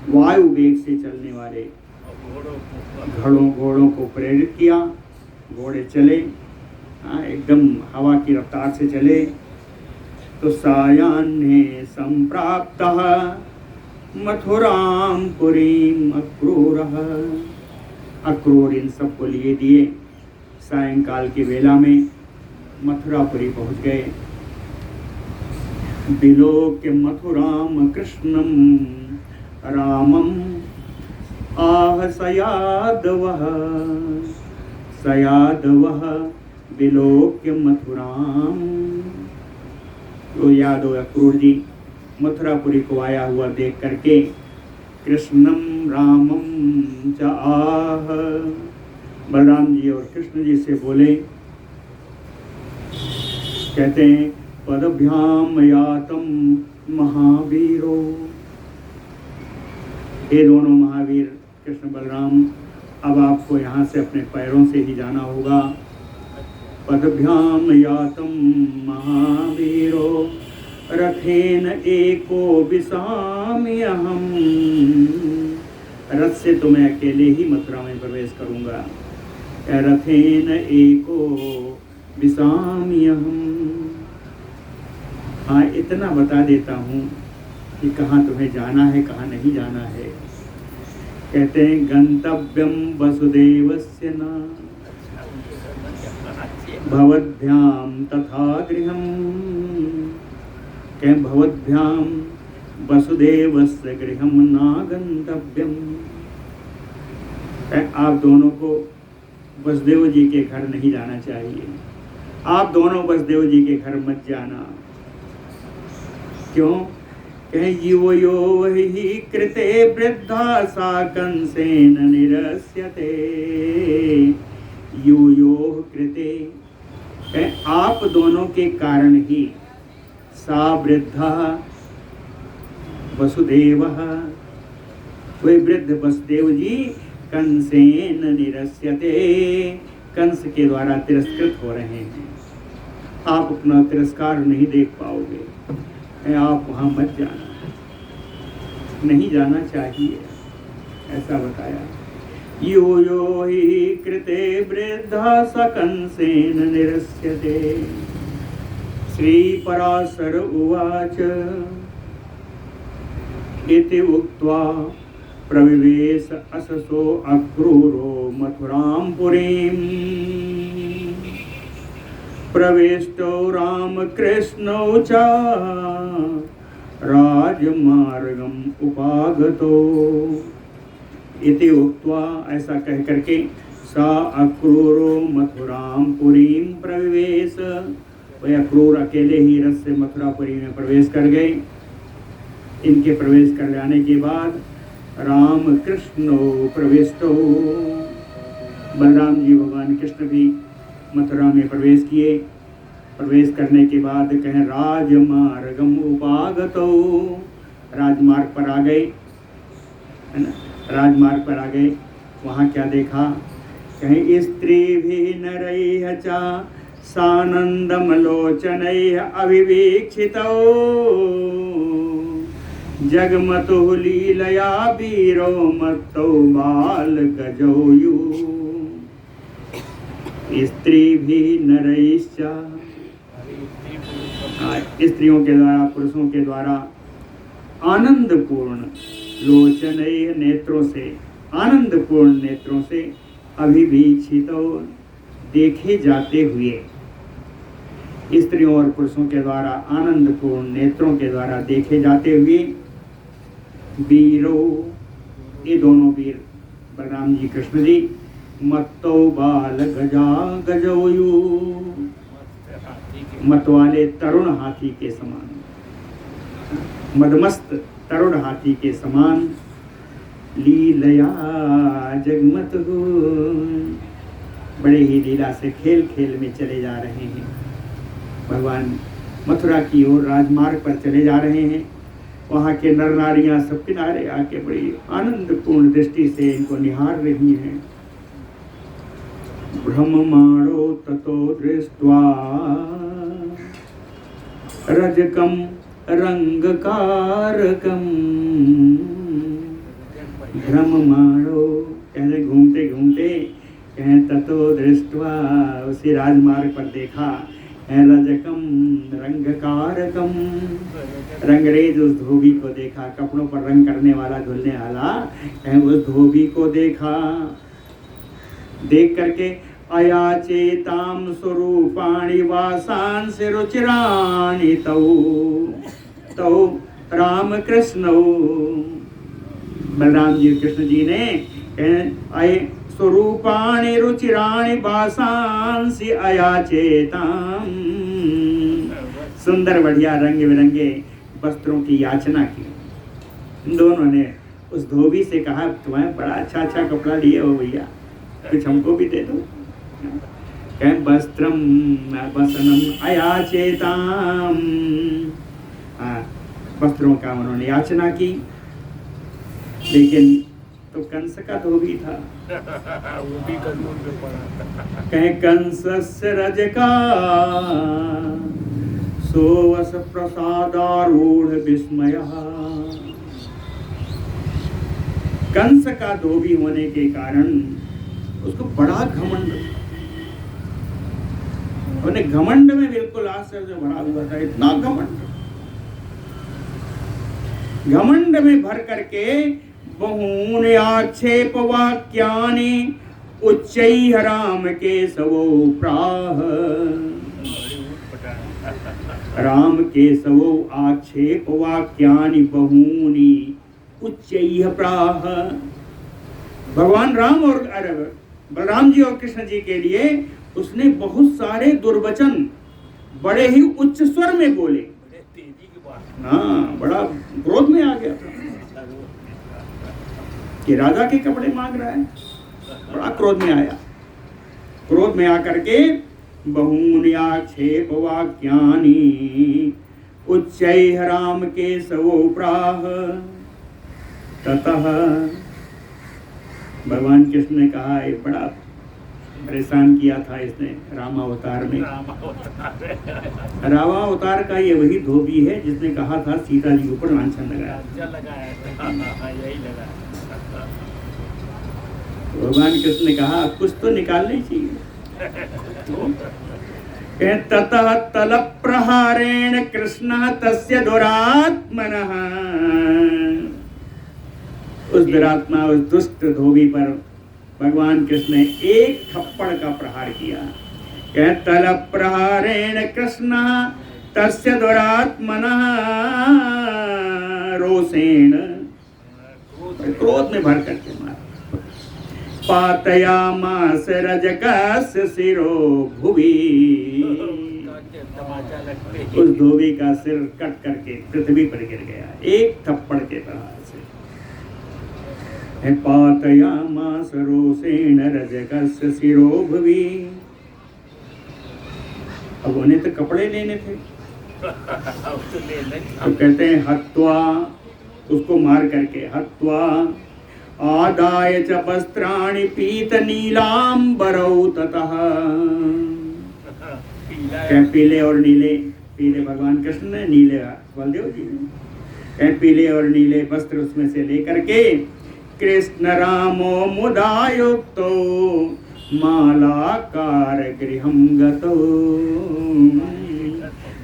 वायु वेग से चलने वाले घोड़ों को प्रेरित किया। घोड़े चले, एकदम हवा की रफ्तार से चले। तो सायान्ने संप्राप्तः मथुरां पुरीम् अक्रूरः, अक्रूर इन सबको लिए दिए सायंकाल की वेला में मथुरापुरी पहुंच गए। विलोक्य मथुराम कृष्णम रामम आह सयादवः, सयादवः विलोक्य मथुराम। तो यादव अक्रूर जी मथुरापुरी को आया हुआ देख करके कृष्णम रामम च आह, बलराम जी और कृष्ण जी से बोले, कहते हैं पदभ्याम यातम महावीरो, ये दोनों महावीर कृष्ण बलराम, अब आपको यहाँ से अपने पैरों से ही जाना होगा। पदभ्याम यातम महावीरो रथेन एको विसामि अहम, रथ से तो मैं अकेले ही मथुरा में प्रवेश करूँगा। रथेन एको विसामि अहम। हाँ, इतना बता देता हूँ कि कहाँ तुम्हें जाना है, कहाँ नहीं जाना है। कहते हैं गंतव्यम वसुदेवस्य न भवद्भ्याम तथा गृहम, कहें भवद्भ्याम वसुदेवस्य गृहम न गंतव्यम। आप दोनों को वसुदेव जी के घर नहीं जाना चाहिए। आप दोनों वसुदेव जी के घर मत जाना। क्यों? कहें युवयो ही कृते वृद्धा सा कंसेन निरस्यते। युवयो कृते, कहें आप दोनों के कारण ही सा वृद्धा वसुदेवः, वे वृद्ध वसुदेव जी कंसेन निरस्यते, कंस के द्वारा तिरस्कृत हो रहे हैं। आप अपना तिरस्कार नहीं देख पाओगे। आप वहाँ मत जाना, नहीं जाना चाहिए, ऐसा बताया। यूयो हि कृते वृद्धा सकंसेन निरस्यते। श्रीपराशर उवाच इति उक्त्वा प्रविवेश अससो अक्रूरो मथुरां पुरीं। प्रविष्टो रामकृष्णौ च राजमार्गम उपागतो। इति उक्त्वा ऐसा कह करके सा अक्रूरो मथुरां पुरीं प्रविवेश। वह अक्रूर अकेले ही रथ से मथुरापुरी में प्रवेश कर गए। इनके प्रवेश कर जाने के बाद राम कृष्ण प्रविष्टो, बलराम जी भगवान कृष्ण भी मथुरा में प्रवेश किए। प्रवेश करने के बाद कहें राजमार्गम उपागतो, राजमार्ग पर आ गए, है ना, राजमार्ग पर आ गए। वहाँ क्या देखा, कहीं स्त्री भी नरैः च सानंदमलोचनैः अविवीक्षितौ जगमतुः लीलया वीरो मत्तौ बाल गजौयु। स्त्री भी नरैश्च, स्त्रियों के द्वारा पुरुषों के द्वारा आनंदपूर्ण लोचनैः नेत्रों से, आनंदपूर्ण नेत्रों से अभिवीक्षितो देखे जाते हुए, स्त्रियों और पुरुषों के द्वारा आनंदपूर्ण नेत्रों के द्वारा देखे जाते हुए वीरो, ये दोनों वीर बलराम जी कृष्ण जी, मत्तो बाल गजा गजोयु, मत वाले तरुण हाथी के समान, मदमस्त तरुण हाथी के समान, लीलया जगमत हो, बड़े ही लीला से खेल खेल में चले जा रहे हैं। भगवान मथुरा की ओर राजमार्ग पर चले जा रहे हैं। वहाँ के नर नारियां सब किनारे आके बड़ी आनंदपूर्ण दृष्टि से इनको निहार रही हैं। ब्रह्माणो ततो दृष्ट्वा रजकम रंगकारकम, ब्रह्माणो कहते घूमते घूमते कहें ततो दृष्ट्वा, उसी राजमार्ग पर देखा, रजकम रंगकारकम, रंगरेज उस धोबी को देखा, कपड़ों पर रंग करने वाला धुलने वाला, उस धोबी को देखा। देख करके अयाचेताम स्वरूपाणि वासांसि रुचिराणि तौ तौ राम कृष्णौ, बलराम जी कृष्ण जी ने आए स्वरूपाणि रुचिराणि वासांसि अयाचेताम, सुंदर बढ़िया रंग बिरंगे वस्त्रों की याचना की। इन दोनों ने उस धोबी से कहा, तुम्हें बड़ा अच्छा अच्छा कपड़ा लिए हो भैया, कुछ हमको भी दे दो। कहें वस्त्रम वसनम अयाचेताम, वस्त्रों का उन्होंने याचना की। लेकिन तो कंस का धोबी था, वो भी कानून पे पड़ा। कहें कंसस्य रजका सोवस प्रसादारूढ़ विस्मयः, कंस का धोबी होने के कारण उसको बड़ा घमंड, उन्हें घमंड में बिल्कुल आश्चर्य से भरा हुआ था। इतना घमंड, घमंड में भर करके बहून आक्षेप वाक्यानि उच्चैः राम केशवो प्राह, राम केशवो आक्षेप वाक्यानि बहूनि उच्चैः प्राह। भगवान राम और बलराम जी और कृष्ण जी के लिए उसने बहुत सारे दुर्वचन बड़े ही उच्च स्वर में बोले। हाँ, बड़ा क्रोध में आ गया था कि राजा के कपड़े मांग रहा है, बड़ा क्रोध में आया। क्रोध में आकर के बहूनि आक्षेप वाक्यानि उच्चैः राम केशवो प्राह, ततः भगवान कृष्ण ने कहा, ये बड़ा परेशान किया था इसने रामावतार में। रामावतार का ये वही धोबी है जिसने कहा था सीता जी ऊपर लांछन लगाया। भगवान कृष्ण ने कहा कुछ तो निकालना चाहिए। ततः तल प्रहारेण कृष्ण तस्य दुरात्मनः, उस दुरात्मा, उस दुष्ट धोबी पर भगवान कृष्ण ने एक थप्पड़ का प्रहार किया। तल प्रहारेण कृष्ण तस्य दुरात्मनः रोषेण, क्रोध में भर करके मारा। पातयामास रजकस्य शिरो भुवि, उस धोबी का सिर कट करके पृथ्वी पर गिर गया एक थप्पड़ के प्रहार से। पातयामास रोषेण रजकस्य शिरो भुवि। अब उन्हें तो कपड़े लेने थे, तो कहते हैं हत्वा, उसको मार करके हत्वा आदाय च वस्त्राणि पीत नीलांबरौ ततः, पीले और नीले, पीले भगवान कृष्ण ने, नीले बलदेव जी ने, पीले और नीले वस्त्र उसमें से लेकर के कृष्ण रामो मुदायुक्तो मालाकार गृहं गतो,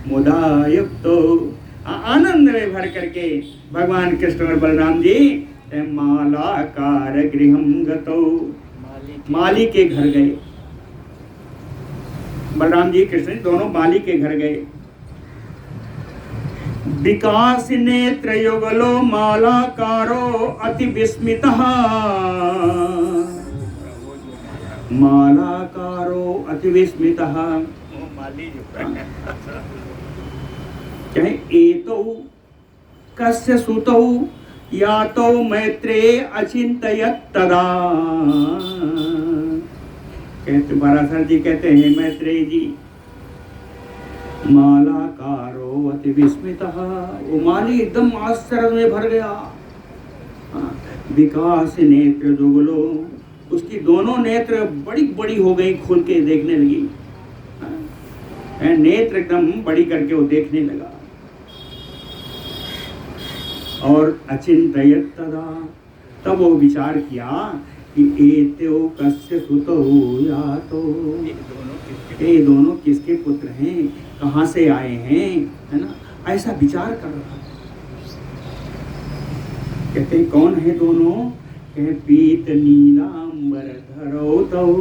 मुदायुक्तो, आनंद में भर करके भगवान कृष्ण और बलराम जी मालाकार गृहं गतो, माली के घर गए। बलराम जी कृष्ण दोनों माली के घर गए। विकास नेत्र युगलो मालाकारो अति विस्मितः, मालाकारो अति विस्मितः। एतौ कस्य सुतौ यातो मैत्रेय अचिंतयत् तदा, कहते पराशर जी कहते हैं मैत्रेय जी, मालाकारो अति विस्मितः, वो माली एकदम आश्चर्य में भर गया। विकास नेत्र जुगलो, उसकी दोनों नेत्र बड़ी बड़ी हो गई, खुल के देखने लगी, नेत्र एकदम बड़ी करके वो देखने लगा। और अचिंतयत् तदा, तब वो विचार किया कि एतो कस्य सुतो यातो, ये दोनों किसके पुत्र हैं, कहाँ से आए हैं, है ना, ऐसा विचार कर रहा है। कहते हैं कौन है दोनों, कहे पीत नीलांबर धरौ तव,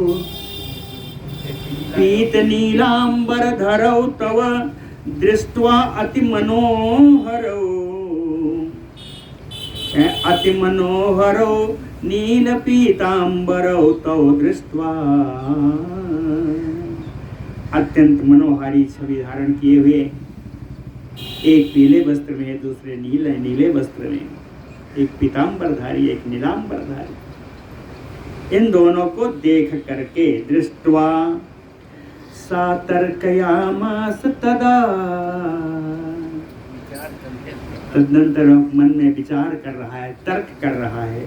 पीत नीलांबर धरौ तव दृष्ट्वा अति मनोहरौ, अति मनोहरौ नील पीतांबरौ तौ दृष्ट्वा, अत्यंत मनोहारी छवि धारण किए हुए, एक पीले वस्त्र में, दूसरे नीले वस्त्र में, एक पीतांबरधारी एक नीलांबरधारी, इन दोनों को देख करके दृष्ट्वा सा तर्कयामास तदा, तदनंतर मन में विचार कर रहा है, तर्क कर रहा है,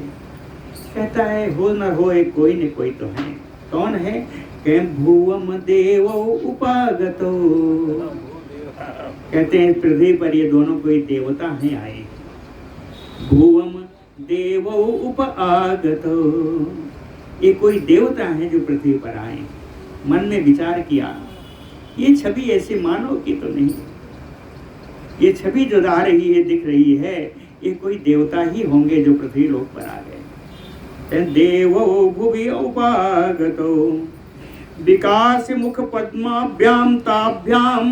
कहता है हो न हो एक कोई न कोई तो है। कौन है, कह भुवम देव उपागतो, कहते हैं पृथ्वी पर ये दोनों कोई देवता हैं आए, भुवम देव उपागतो, ये कोई देवता है जो पृथ्वी पर आए। मन में विचार किया, ये छवि ऐसे मानव की तो नहीं, ये छवि जो आ रही है, दिख रही है, ये कोई देवता ही होंगे जो पृथ्वी लोक पर आ गए। देवो भुवि उपागतो विकास मुख पद्माभ्याम ताभ्याम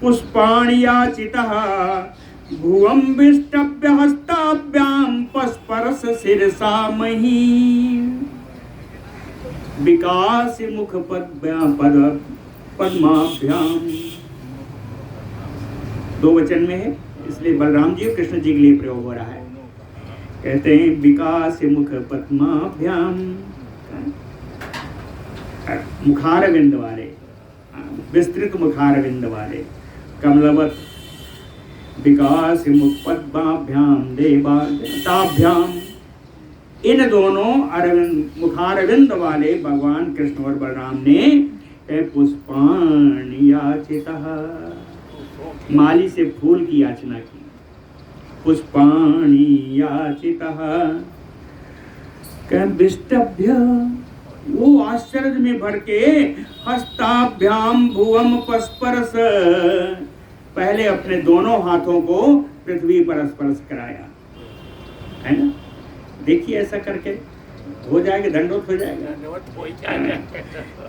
पुष्पाणि याचितः, भुवं विष्टभ्य हस्ताभ्याम पस्परस शिरसा मही, विकास मुख पद्माभ्याम, दो वचन में है, इसलिए बलराम जी और कृष्ण जी के लिए प्रयोग हो रहा है। कहते हैं विकास मुख पद्माभ्याम, मुखारविंद वाले, विस्तृत मुखारविंद वाले, कमलवत, विकास मुख पद्माभ्याम देवताभ्याम, इन दोनों अरविंद मुखारविंद वाले भगवान कृष्ण और बलराम ने पुष्पाणि याचितः, माली से फूल की याचना की। पुष्पाणि याचितः, विष्टभ्य, वो आश्चर्य में भर के हस्ताभ्याम भुवम पस्परस, पहले अपने दोनों हाथों को पृथ्वी पर स्पर्श कराया, है ना। देखिए ऐसा करके हो जाएगा, दंडोत हो जाएगा।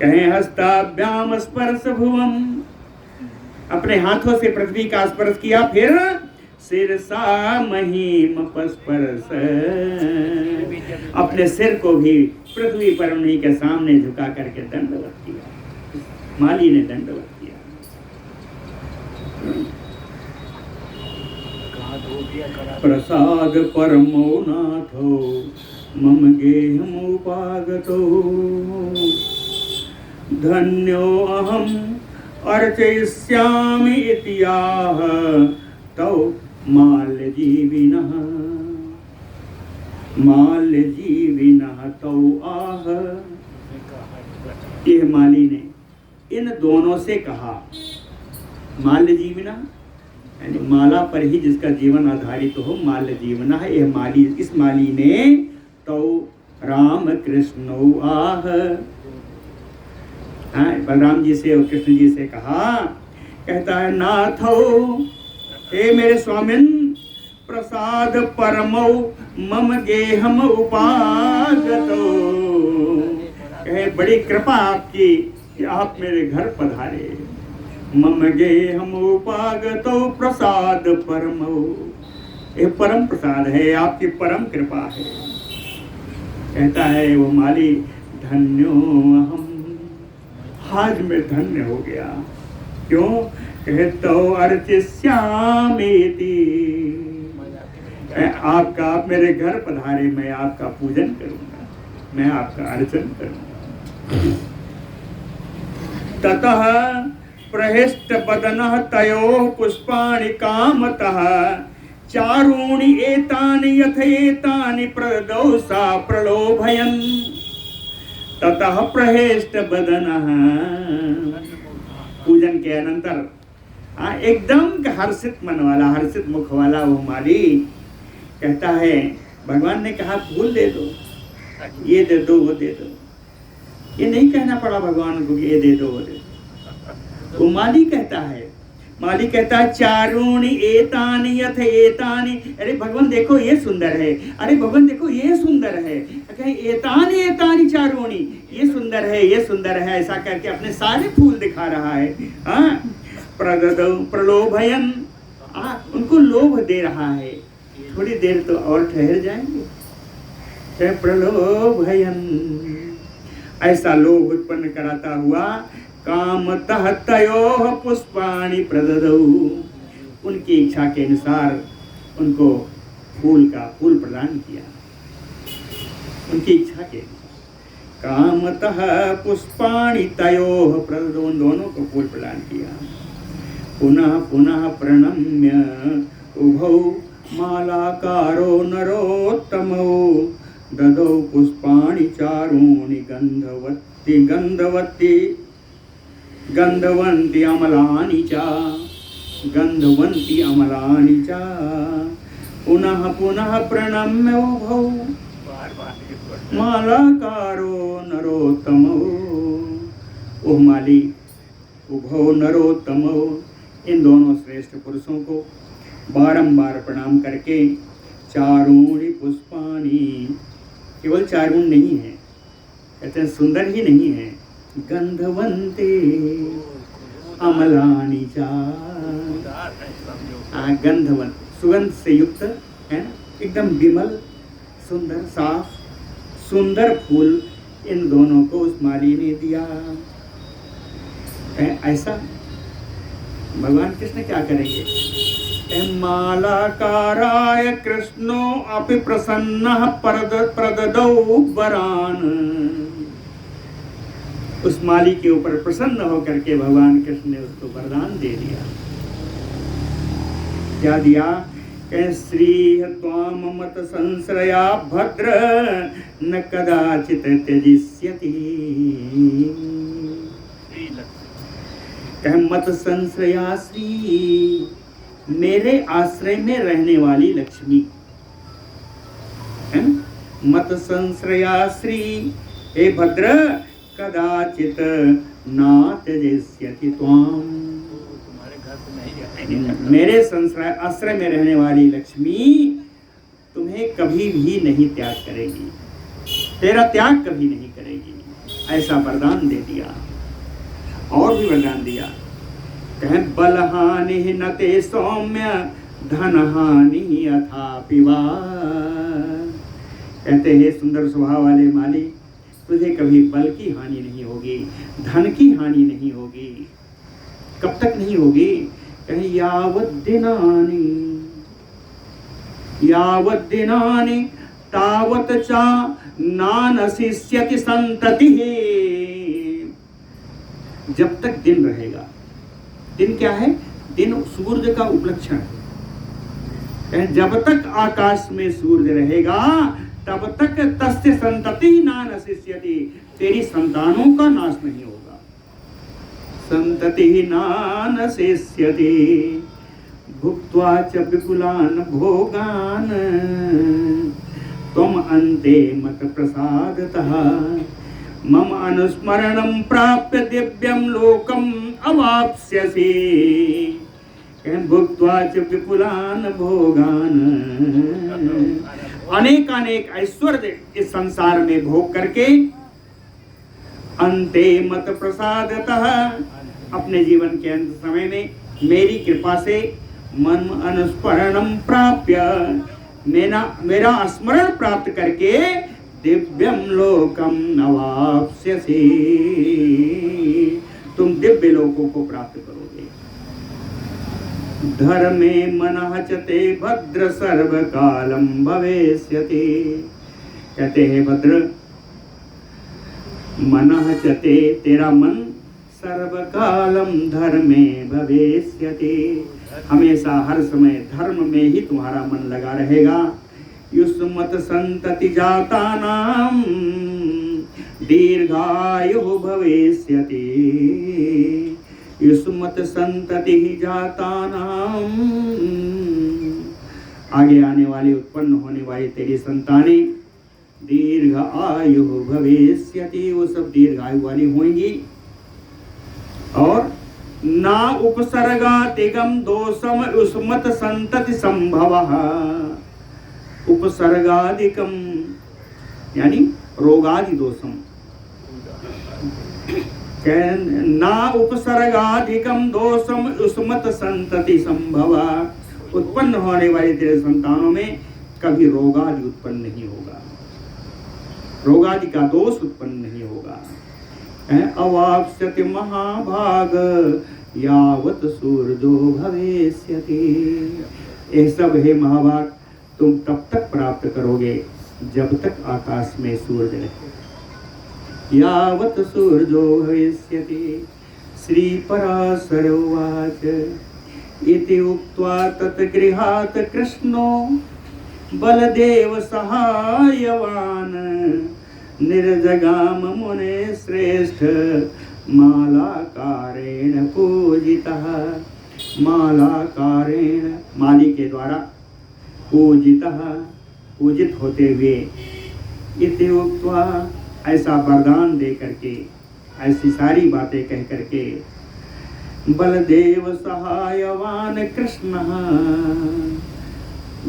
कहें हस्ताभ्याम स्पर्श भुवम, अपने हाथों से पृथ्वी का स्पर्श किया, फिर सिरसा महीम पस्पर्श, अपने सिर को भी पृथ्वी पर उन्हीं के सामने झुका करके दंडवत किया। माली ने दंडवत किया। प्रसाद परमो नाथो मम गेहमुपागतो, धन्यो अहम अर्चयिष्यामि इत्याह तौ माल्यजीविनः, माल्यजीविनः तौ आह। यह माली ने इन दोनों से कहा, माल्यजीविनः यानी माला पर ही जिसका जीवन आधारित हो, माल्यजीविनः है यह माली। इस माली ने तो राम कृष्ण आह, बलराम जी से और कृष्ण जी से कहा, कहता है नाथो, हे मेरे स्वामिन, प्रसाद परमो मम गेहम उपागतो, कहे बड़ी कृपा आपकी कि आप मेरे घर पधारे। मम गेहम उपागतो प्रसाद परमो, ये परम प्रसाद है, आपकी परम कृपा है। कहता है वो माली, धन्यो अहम, आज मैं धन्य हो गया। क्यों? कहतो अर्चिष्यामीति, आपका, आप मेरे घर पधारे, मैं आपका पूजन करूंगा, मैं आपका अर्चन करूंगा। ततः प्रहिष्ट बदनः तयोः पुष्पाणि कामतः, चारूणि एतानि यथेतानि प्रदौ सा प्रलोभयन्। ततः प्रहिष्ट बदनः, पूजन के अनंतर एकदम हर्षित मन वाला, हर्षित मुख वाला वो माली कहता है, भगवान ने कहा फूल दे दो, ये दे दो, वो दे दो, ये नहीं कहना पड़ा भगवान को कि ये दे दो, वो दे दो। वो माली कहता है, माली कहता है चारूणि एतानि यथ एतानि, अरे भगवान देखो ये सुंदर है, अरे भगवान देखो ये सुंदर है, एतानि एतानि चारूणि, ये सुंदर है, ये सुंदर है, ऐसा करके अपने सारे फूल दिखा रहा है। प्रददौ प्रलोभयन्, उनको लोभ दे रहा है, थोड़ी देर तो और ठहर जाएंगे। प्रलोभयन्, ऐसा लोभ उत्पन्न कराता हुआ, कामतः तयोः पुष्पाणि प्रददौ, उनकी इच्छा के अनुसार उनको फूल प्रदान किया, उनकी इच्छा के अनुसार। कामतः पुष्पाणि तयोः प्रददौ, उन दोनों को फूल प्रदान किया। पुनः पुनः प्रणम्य उभौ मालाकारो नरोत्तमौ, ददौ पुष्पाणि चारूणि गंधवती गंधवती गंधवन्ति अमलानि च, गंधवन्ति अमलानि च। पुनः पुनः प्रणम्य उभौ मालाकारो नरोत्तमौ, ओह माली, उभौ नरोत्तमौ, इन दोनों श्रेष्ठ पुरुषों को बारंबार प्रणाम करके, चारूणि पुष्पाणि, केवल चारूण नहीं है, कहते हैं सुंदर ही नहीं है, गंधवंते अमलानि च, गंधवंत, सुगंध से युक्त है ना, एकदम विमल, सुंदर, साफ, सुंदर फूल इन दोनों को उस माली ने दिया। ऐसा भगवान कृष्ण क्या करेंगे? मालाकाराय कृष्णो अपि प्रसन्नः प्रददौ वरान्, उस माली के ऊपर प्रसन्न होकर के भगवान कृष्ण ने उसको वरदान दे दिया। क्या दिया? श्री त्वाम मत संश्रया भद्र न कदाचित त्यजिष्यति, मत संश्रया श्री, मेरे आश्रय में रहने वाली लक्ष्मी है ना, मत संश्रया श्री, हे भद्र कदाचित ना त्यजेष्यति त्वाम। मेरे संश्रय आश्रय में रहने वाली लक्ष्मी तुम्हें कभी भी नहीं त्याग करेगी, तेरा त्याग कभी नहीं करेगी। ऐसा वरदान दे दिया। और भी वरदान दिया, कहें बलहानि न ते सौम्य धनहानि अथापि वा। कहते हैं सुंदर स्वभाव वाले मालिक, तुझे कभी बल की हानि नहीं होगी, धन की हानि नहीं होगी। कब तक नहीं होगी? कहीं यावत् दिनानि तावत् चा नानशिष्यति संततिः। जब तक दिन रहेगा। दिन क्या है? दिन सूर्य का उपलक्षण है। जब तक आकाश में सूर्य रहेगा तब तक तस्य संतति ना नशिष्यति, तेरी संतानों का नाश नहीं होगा। संतति ना नशिष्यति भुक्त्वा च विपुलान भोगान त्वम अन्ते मत प्रसादतः मम अनुस्मरणं प्राप्य दिव्यं लोकम अवाप्स्यसि। भुक्त्वा च विपुलान भोगान, अनेक अनेक ऐश्वर्य इस संसार में भोग करके अंते मत प्रसादतः, अपने जीवन के अंत समय में मेरी कृपा से मन अनुस्मरणं प्राप्य, मेरा स्मरण प्राप्त करके दिव्यम लोकम नवाप्स्यसि, तुम दिव्य लोकों को प्राप्त करोगे। धर्मे मनः च ते भद्र सर्वकालम भवेष्यति। कहते हैं भद्र, मनः च ते, तेरा मन सर्वकालम धर्मे भवेष्यति, हमेशा हर समय धर्म में ही तुम्हारा मन लगा रहेगा। युष्मत संतति जातानां दीर्घायुः भविष्यति। युष्मत संतति जातानां, आगे आने वाली उत्पन्न होने वाली तेरी संतानें दीर्घ आयु भविष्यति, वो सब दीर्घ आयु वाली होंगी। और ना उपसर्गातिगम दोषम युष्मत संतति संभवः। उपसर्गादिकम यानी रोगादि दोषम, ना उपसर्गाधिकम दोषम युष्मत संतति संभव, उत्पन्न होने वाली तेरे संतानों में कभी रोगादि उत्पन्न नहीं होगा, रोगादि का दोष उत्पन्न नहीं होगा। अवाप्स्यति महाभाग यावत सूर्यो भविष्यति। ये सब है महाभाग, तुम तब तक प्राप्त करोगे जब तक आकाश में सूर्य रहे। यावत सूर्यो भविष्यति। श्री पराशर उवाच इति उक्त्वा तत्गृहात् कृष्णो बलदेव सहायवान् निर्जगाम मुने श्रेष्ठ मालाकारेण पूजितः। मालाकारेण माली के द्वारा पूजितः, पूजित होते हुए, इति उक्त्वा ऐसा वरदान दे करके, ऐसी सारी बातें कह करके, बलदेव सहायवान कृष्ण,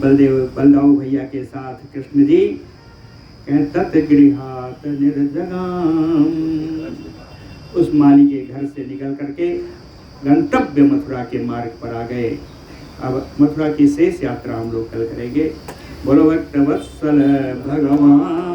बलदाऊ भैया के साथ कृष्ण जी तत्गृहात् निर्जगाम, उस माली के घर से निकल करके गंतव्य मथुरा के मार्ग पर आ गए। अब मथुरा की शेष यात्रा हम लोग कल करेंगे। बोलो भक्तवत्सल भगवान